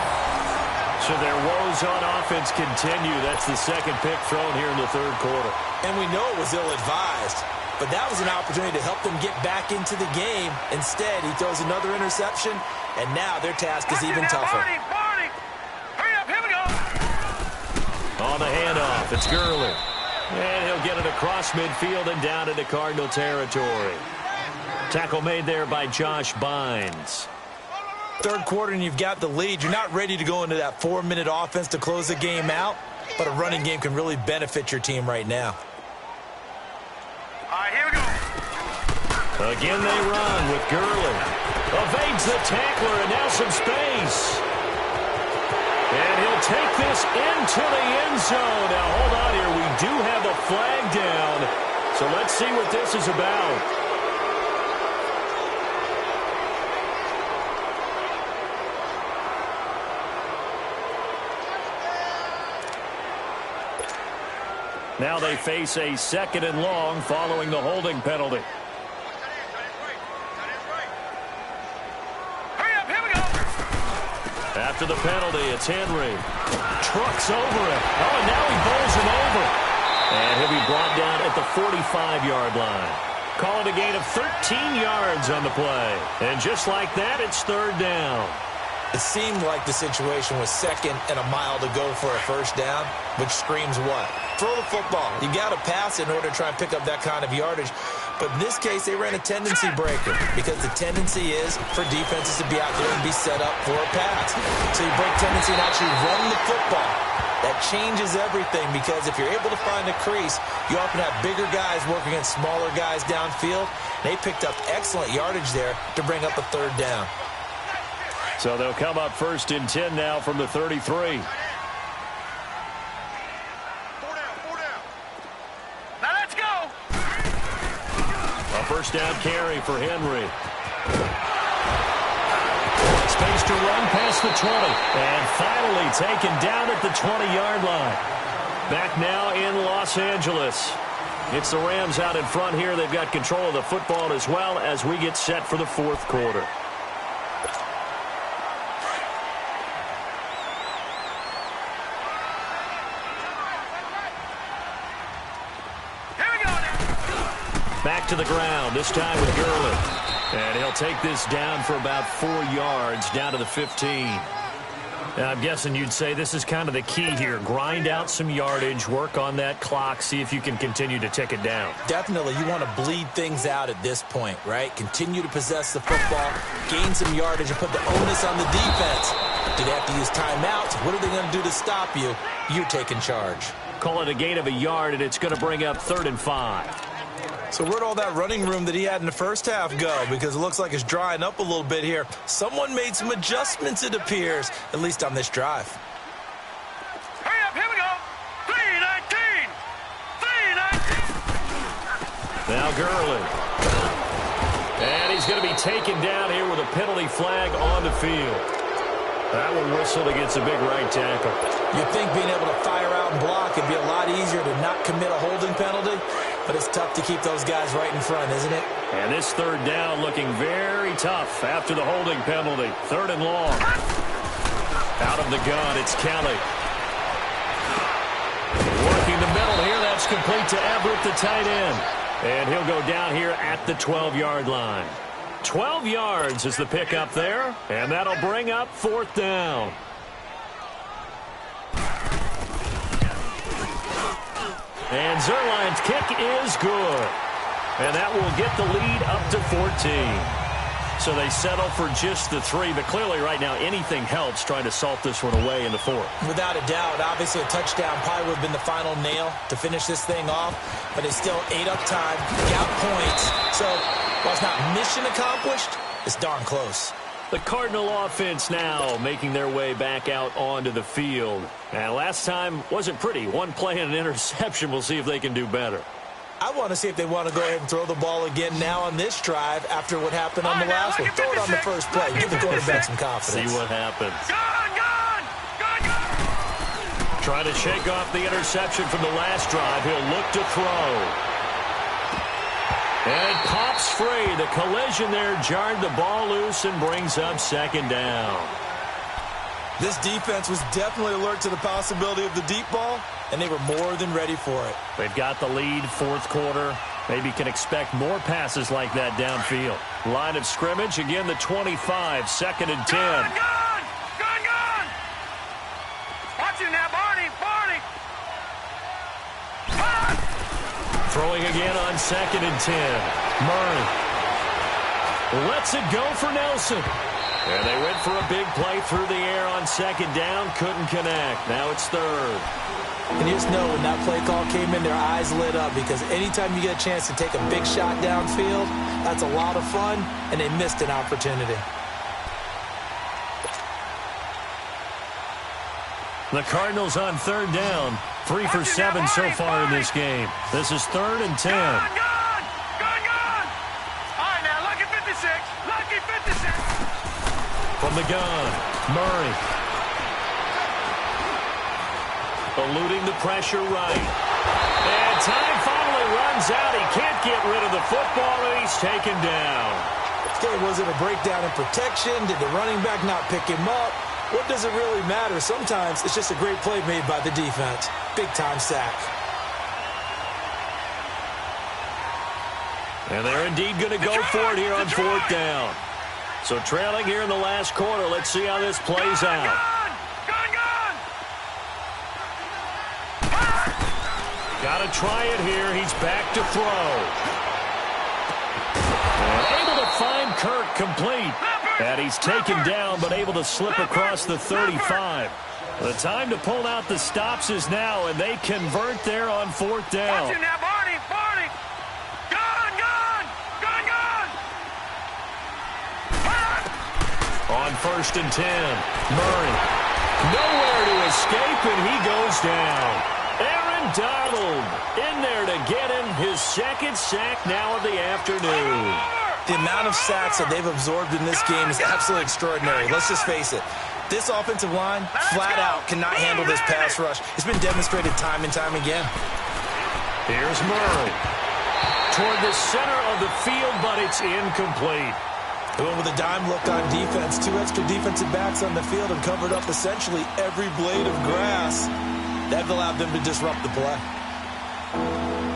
So their woes on offense continue. That's the 2nd pick thrown here in the 3rd quarter. And we know it was ill-advised, but that was an opportunity to help them get back into the game. Instead, he throws another interception, and now their task is even tougher. Barney! Hurry up, here we go! On the handoff, it's Gurley. And he'll get it across midfield and down into Cardinal territory. Tackle made there by Josh Bynes. 3rd quarter and you've got the lead. You're not ready to go into that 4-minute offense to close the game out, but a running game can really benefit your team right now. All right, here we go. Again they run with Gurley. Evades the tackler and now some space. And he'll take this into the end zone. Now, hold on here. We do have a flag down. So let's see what this is about. Now they face a 2nd and long following the holding penalty. Hurry up, here we go. After the penalty, it's Henry. Trucks over it. Oh, and now he bowls him over. And he'll be brought down at the 45-yard line. Call it a gain of 13 yards on the play. And just like that, it's 3rd down. It seemed like the situation was 2nd and a mile to go for a 1st down, which screams what? Throw the football. You got to pass in order to try and pick up that kind of yardage. But in this case, they ran a tendency breaker because the tendency is for defenses to be out there and be set up for a pass. So you break tendency and actually run the football. That changes everything because if you're able to find a crease, you often have bigger guys working against smaller guys downfield. They picked up excellent yardage there to bring up a 3rd down. So they'll come up 1st and 10 now from the 33. 4 down. Now let's go. A 1st down carry for Henry. Space to run past the 20. And finally taken down at the 20-yard line. Back now in Los Angeles. It's the Rams out in front here. They've got control of the football as well as we get set for the 4th quarter. Back to the ground, this time with Gurley. And he'll take this down for about 4 yards, down to the 15. Now, I'm guessing you'd say this is kind of the key here. Grind out some yardage, work on that clock, see if you can continue to tick it down. Definitely, you want to bleed things out at this point, right? Continue to possess the football, gain some yardage, and put the onus on the defense. Do they have to use timeouts? What are they going to do to stop you? You're taking charge. Call it a gain of a yard, and it's going to bring up 3rd and 5. So where'd all that running room that he had in the 1st half go? Because it looks like it's drying up a little bit here. Someone made some adjustments, it appears, at least on this drive. Hurry up, here we go. 3:19. 3:19. Now Gurley. And he's going to be taken down here with a penalty flag on the field. That one whistled against a big right tackle. You'd think being able to fire out and block would be a lot easier to not commit a holding penalty, but it's tough to keep those guys right in front, isn't it? And this 3rd down looking very tough after the holding penalty. 3rd and long. Out of the gun, it's Kelly. Working the middle here, that's complete to Everett, the tight end. And he'll go down here at the 12-yard line. 12 yards is the pickup there, and that'll bring up 4th down. And Zerline's kick is good. And that will get the lead up to 14. So they settle for just the 3, but clearly right now anything helps trying to salt this one away in the 4th. Without a doubt, obviously a touchdown probably would have been the final nail to finish this thing off, but it's still ate up time, got points. So while it's not mission accomplished, it's darn close. The Cardinal offense now making their way back out onto the field. And last time wasn't pretty. One play and an interception. We'll see if they can do better. I want to see if they want to go ahead and throw the ball again now on this drive after what happened on the last one. Throw it on the first play. Give the quarterback some confidence. See what happens. Gone. Trying to shake off the interception from the last drive. He'll look to throw. And it pops free. The collision there jarred the ball loose and brings up 2nd down. This defense was definitely alert to the possibility of the deep ball, and they were more than ready for it. They've got the lead, 4th quarter. Maybe can expect more passes like that downfield. Line of scrimmage, again the 25, 2nd and 10. Gone. Watch it now, Barney. Throwing again on 2nd and 10. Murray lets it go for Nelson. And they went for a big play through the air on 2nd down. Couldn't connect. Now it's 3rd. And you just know when that play call came in, their eyes lit up because anytime you get a chance to take a big shot downfield, that's a lot of fun, and they missed an opportunity. The Cardinals on 3rd down. 3 for 7 so far in this game. This is 3rd and 10. Gone. All right, now, lucky 56. Lucky 56. From the gun, Murray. eluding the pressure right. And time finally runs out. He can't get rid of the football, and he's taken down. Okay, was it a breakdown in protection? Did the running back not pick him up? What does it really matter? Sometimes it's just a great play made by the defense. Big-time sack. And they're indeed going to go for it here on fourth down. So trailing here in the last quarter. Let's see how this plays out. Got to try it here. He's back to throw. And able to find Kirk complete. And he's taken down, but able to slip across the 35. The time to pull out the stops is now, and they convert there on fourth down. On 1st and 10, Murray. Nowhere to escape, and he goes down. Aaron Donald in there to get him his second sack now of the afternoon. The amount of sacks that they've absorbed in this game is absolutely extraordinary. Let's just face it. This offensive line, flat out, cannot handle this pass rush. It's been demonstrated time and time again. Here's Murray. Toward the center of the field, but it's incomplete. Going with a dime look on defense. 2 extra defensive backs on the field and covered up essentially every blade of grass. That allowed them to disrupt the play.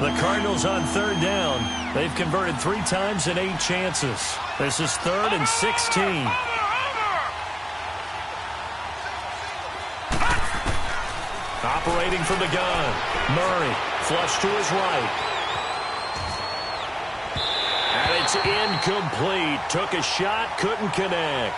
The Cardinals on 3rd down. They've converted 3 times in 8 chances. This is 3rd and 16. Operating from the gun. Murray flush to his right. And it's incomplete. Took a shot, couldn't connect.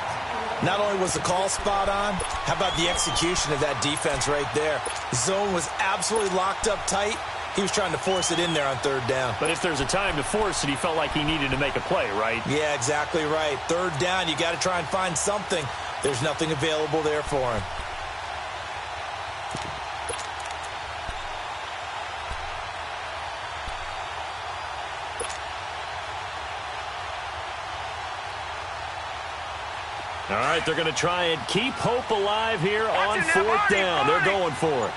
Not only was the call spot on, how about the execution of that defense right there? The zone was absolutely locked up tight. He was trying to force it in there on 3rd down. But if there's a time to force it, he felt like he needed to make a play, right? Yeah, exactly right. 3rd down, you got to try and find something. There's nothing available there for him. All right, they're going to try and keep hope alive here on 4th down. They're going for it.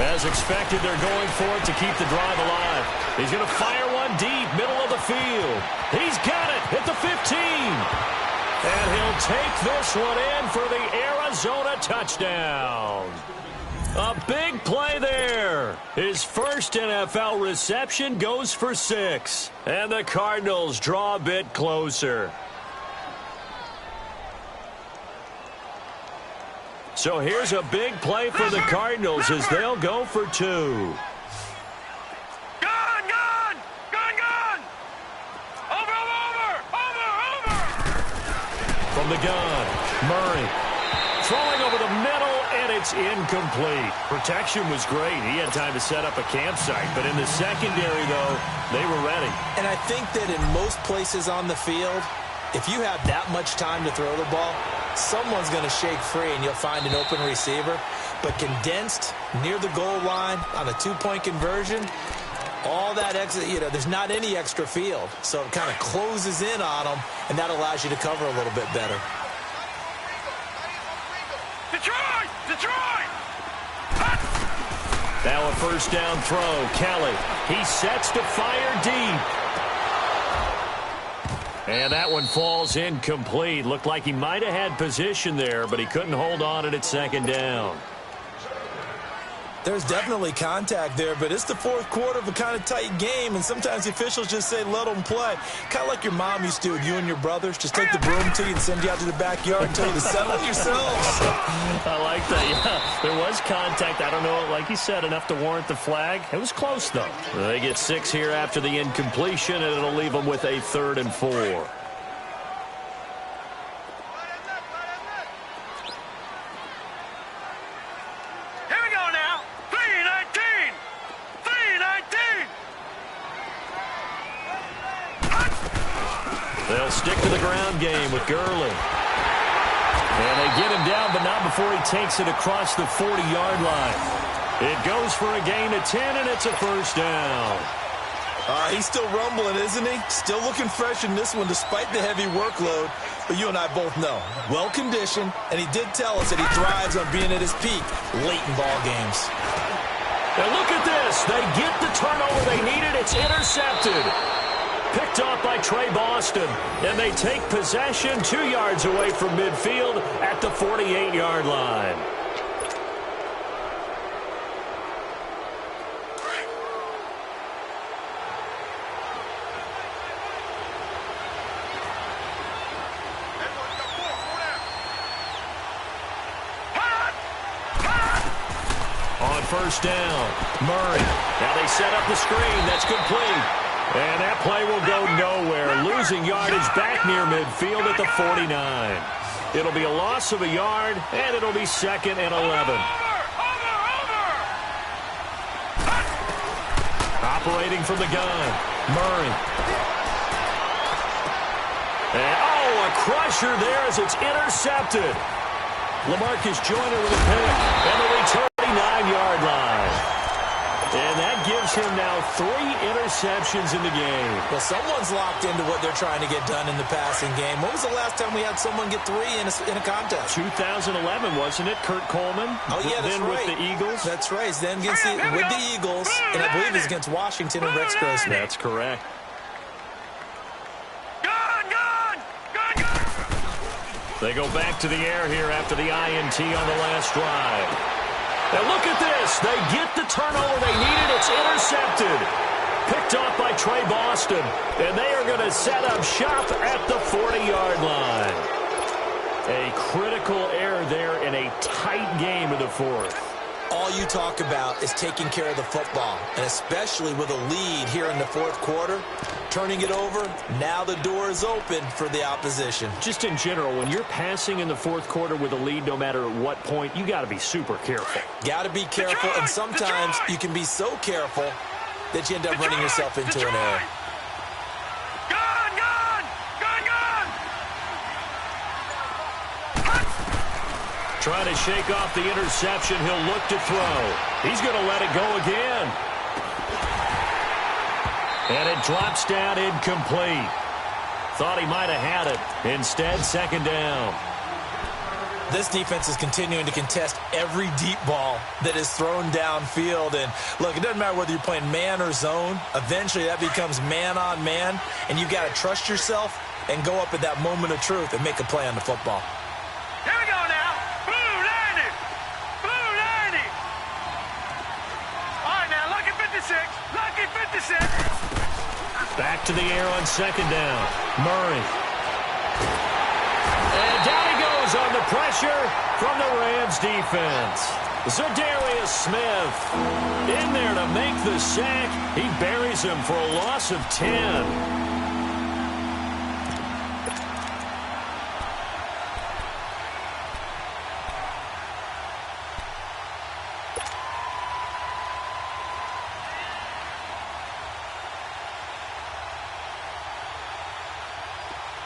As expected, they're going for it to keep the drive alive. He's going to fire one deep, middle of the field. He's got it at the 15. And he'll take this one in for the Arizona touchdown. A big play there. His first NFL reception goes for 6. And the Cardinals draw a bit closer. So here's a big play for the Cardinals as they'll go for 2. From the gun, Murray throwing over the middle, and it's incomplete. Protection was great. He had time to set up a campsite, but in the secondary, though, they were ready. And I think that in most places on the field, if you have that much time to throw the ball, someone's going to shake free and you'll find an open receiver. But condensed near the goal line on a 2-point conversion, all that extra, there's not any extra field. So it kind of closes in on them, and that allows you to cover a little bit better. Detroit! Now a first down throw. Kelly, he sets to fire deep. And that one falls incomplete. Looked like he might have had position there, but he couldn't hold on it at 2nd down. There's definitely contact there, but it's the 4th quarter of a kind of tight game, and sometimes the officials just say, let them play. Kind of like your mom used to with you and your brothers. Just take the broom to you and send you out to the backyard and tell you to settle yourselves. I like that. Yeah, there was contact. I don't know, like you said, enough to warrant the flag. It was close, though. They get 6 here after the incompletion, and it'll leave them with a 3rd and 4. They'll stick to the ground game with Gurley. And they get him down, but not before he takes it across the 40-yard line. It goes for a gain of 10, and it's a first down. He's still rumbling, isn't he? Still looking fresh in this one despite the heavy workload. But you and I both know, well-conditioned, and he did tell us that he thrives on being at his peak late in ball games. And look at this. They get the turnover they needed. It's intercepted. Picked off by Trey Boston. And they take possession 2 yards away from midfield at the 48-yard line. First down, Murray. Now they set up the screen. That's complete. And that play will go nowhere. Losing yardage back near midfield at the 49. It'll be a loss of a yard, and it'll be 2nd and 11. Operating from the gun, Murray. And, a crusher there as it's intercepted. LaMarcus Joyner with a pick, and the return. 9-yard line. And that gives him now 3 interceptions in the game. Well, someone's locked into what they're trying to get done in the passing game. When was the last time we had someone get 3 in a contest? 2011, wasn't it? Kurt Coleman. Oh, yeah, that's then right. With the Eagles. That's right. Then against with the Eagles, and I believe it's against Washington and Rex Grossman. That's correct. They go back to the air here after the INT on the last drive. Now look at this. They get the turnover they needed. It's intercepted. Picked off by Trey Boston. And they are going to set up shop at the 40-yard line. A critical error there in a tight game of the fourth. All you talk about is taking care of the football, and especially with a lead here in the fourth quarter, turning it over, now the door is open for the opposition. Just in general, when you're passing in the fourth quarter with a lead, no matter at what point, you got to be super careful. Got to be careful, and sometimes you can be so careful that you end up running yourself into an error. Trying to shake off the interception. He'll look to throw. He's going to let it go again. And it drops down incomplete. Thought he might have had it. Instead, 2nd down. This defense is continuing to contest every deep ball that is thrown downfield. And, look, it doesn't matter whether you're playing man or zone. Eventually, that becomes man-on-man. And you've got to trust yourself and go up at that moment of truth and make a play on the football. Here we go now. Blue 90. Blue 90. All right, now, lucky 56. Lucky 56. Back to the air on 2nd down. Murray. And down he goes on the pressure from the Rams defense. Za'Darius Smith in there to make the sack. He buries him for a loss of 10.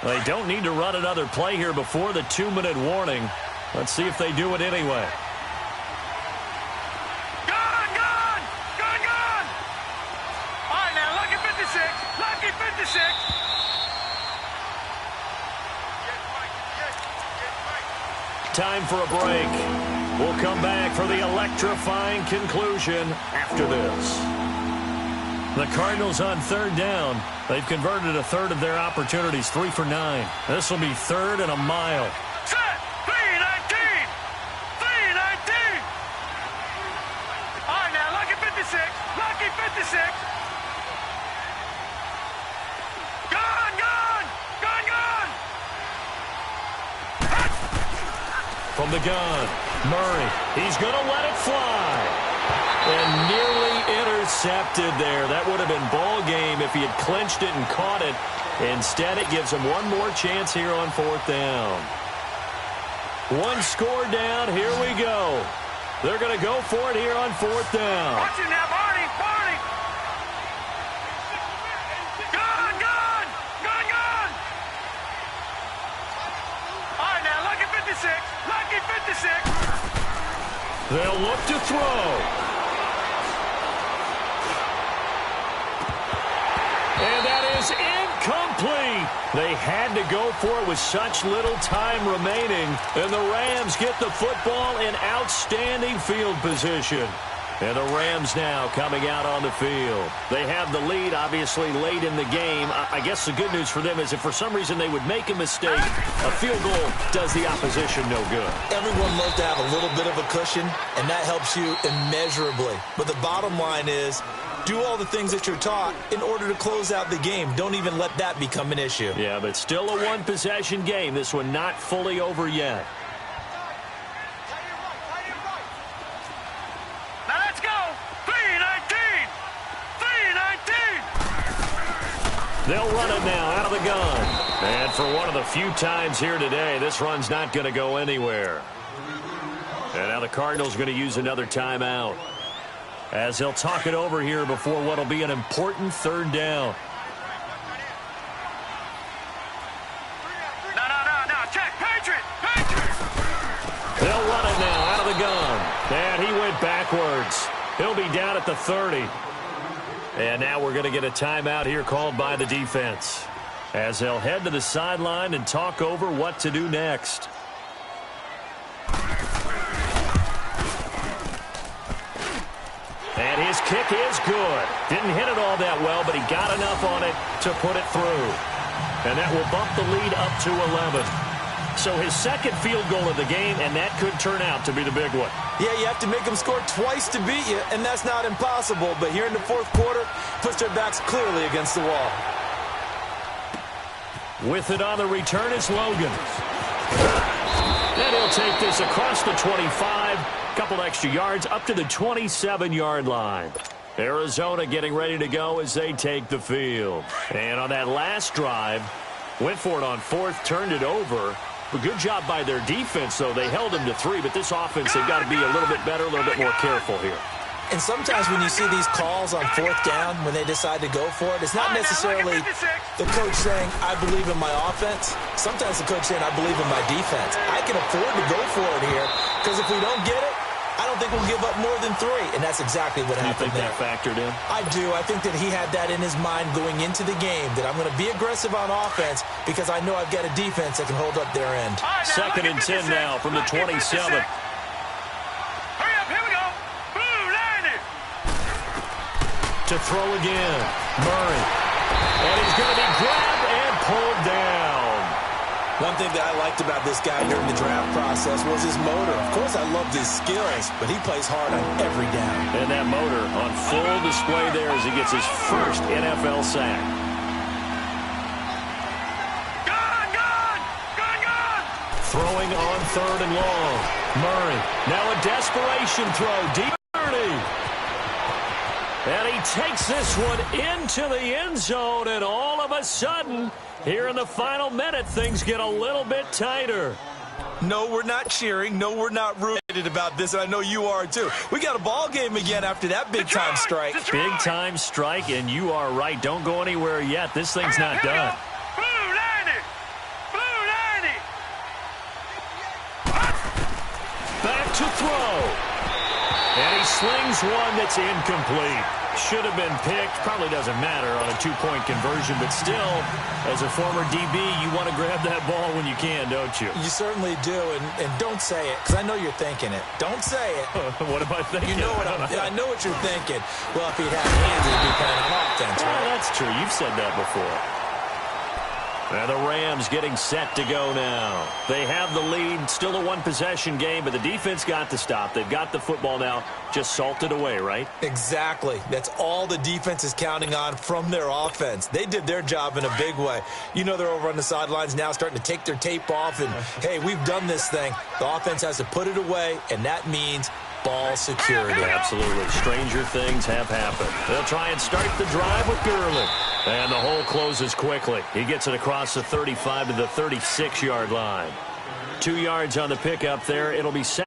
They don't need to run another play here before the 2-minute warning. Let's see if they do it anyway. Gun! All right, now, lucky 56. Lucky 56. Time for a break. We'll come back for the electrifying conclusion after this. The Cardinals on 3rd down. They've converted a third of their opportunities, 3 for 9. This will be 3rd and a mile. Set! 3-19! 3-19! All right, now, lucky 56. Lucky 56. Gun! From the gun, Murray. He's going to let it fly. And nearly intercepted there. That would have been ball game if he had clinched it and caught it. Instead, it gives him one more chance here on 4th down. One score down. Here we go. They're going to go for it here on 4th down. Watch him now, Barney! Gun! All right, now, lucky 56. Lucky 56. They'll look to throw. is incomplete. They had to go for it with such little time remaining, and the Rams get the football in outstanding field position. And the Rams now coming out on the field. They have the lead, obviously, late in the game. I guess the good news for them is if for some reason they would make a mistake, a field goal does the opposition no good. Everyone loves to have a little bit of a cushion, and that helps you immeasurably. But the bottom line is, do all the things that you're taught in order to close out the game. Don't even let that become an issue. Yeah, but still a one-possession game. This one not fully over yet. They'll run it now out of the gun. And for one of the few times here today, this run's not going to go anywhere. And now the Cardinals are going to use another timeout, as they'll talk it over here before what will be an important third down. No. Check. Patriot. They'll run it now out of the gun. And he went backwards. He'll be down at the 30. And now we're going to get a timeout here called by the defense, as they'll head to the sideline and talk over what to do next. And his kick is good. Didn't hit it all that well, but he got enough on it to put it through. And that will bump the lead up to 11. So his second field goal of the game, and that could turn out to be the big one. Yeah, you have to make them score twice to beat you, and that's not impossible. But here in the fourth quarter, puts their backs clearly against the wall. With it on the return is Logan. And he'll take this across the 25, couple extra yards up to the 27-yard line. Arizona getting ready to go as they take the field. And on that last drive, went for it on fourth, turned it over. A good job by their defense, though. They held them to 3, but this offense, they've got to be a little bit better, a little bit more careful here. And sometimes when you see these calls on fourth down, when they decide to go for it, it's not necessarily the coach saying, I believe in my offense. Sometimes the coach saying, I believe in my defense. I can afford to go for it here, because if we don't get it, I don't think we'll give up more than 3, and that's exactly what happened there. You think that factored in? I do. I think that he had that in his mind going into the game, that I'm going to be aggressive on offense because I know I've got a defense that can hold up their end. Second and 10 now from the 27. Hurry up, here we go. Blue, line it. To throw again, Murray. And he's going to be grabbed and pulled down. One thing that I liked about this guy during the draft process was his motor. Of course, I loved his skills, but he plays hard on every down. And that motor on full display there as he gets his first NFL sack. Gun! Throwing on third and long. Murray. Now a desperation throw. Deep 30. And he takes this one into the end zone, and all of a sudden, here in the final minute, things get a little bit tighter. No, we're not cheering. No, we're not rooted about this, and I know you are too. We got a ball game again after that big-time strike. Big-time strike, and you are right. Don't go anywhere yet. This thing's not done. Blue, line it. Back to throw. And he slings one that's incomplete. Should have been picked. Probably doesn't matter on a two-point conversion, but still, as a former DB, you want to grab that ball when you can, don't you? You certainly do, and don't say it, because I know you're thinking it. Don't say it. What am I thinking? You know what I know what you're thinking. Well, if he'd had hands, he'd be playing on offense, right? Well, that's true. You've said that before. And the Rams getting set to go now. They have the lead. Still a one-possession game, but the defense got the stop. They've got the football now. Just salted away, right? Exactly. That's all the defense is counting on from their offense. They did their job in a big way. You know they're over on the sidelines now starting to take their tape off, and, hey, we've done this thing. The offense has to put it away, and that means ball security. Absolutely. Stranger things have happened. They'll try and start the drive with Gurley. And the hole closes quickly. He gets it across the 35 to the 36-yard line. 2 yards on the pickup there. It'll be second.